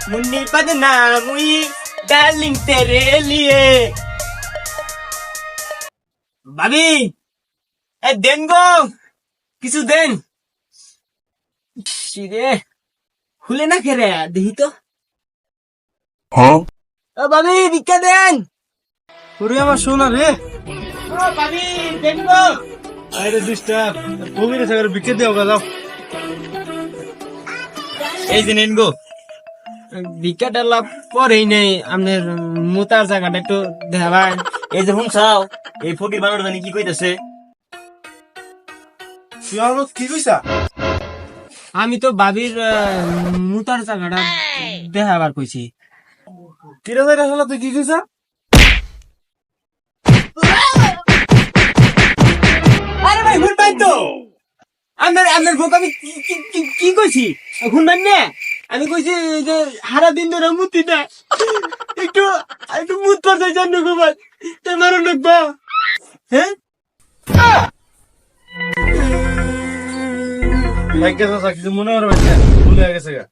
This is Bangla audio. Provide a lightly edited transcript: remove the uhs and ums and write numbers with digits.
मुन्नी बदनाम हुई डार्लिंग तेरे लिए भाभी ए देन गो किसु देन रे खुले ना खेरे देखी तो ओ भाभी भिक्षा देन ওরে আমার সোনা রে ओ भाभी देन गो আরে ডিস্টার্ব ভূমিরে সাগর বিকে দিও যাও এই যে নেন গো ভিক্ষাটা লাভ পরেই নেই আপনার মোতার জায়গাটা একটু দেখাবেন এই যে শুনছাও এই ফকির বানর জানি কি কইতেছে তুই আমার কি কইছা আমি তো ভাবির মোতার জায়গাটা দেখাবার কইছি কিরা যাইরা হলো তুই কি কইছা আরে ভাই শুনবেন তো আপনার ভোক আমি কি কইছি শুনবেন না আমি কইছি যে সারা দিন ধরে মুতি না একটু একটু মুত পড়তে চান না গোবাল তাই মারো লাগবা হ্যাঁ ভাগ্য আছে কিছু মনে হয় বাচ্চা ভুলে গেছে গা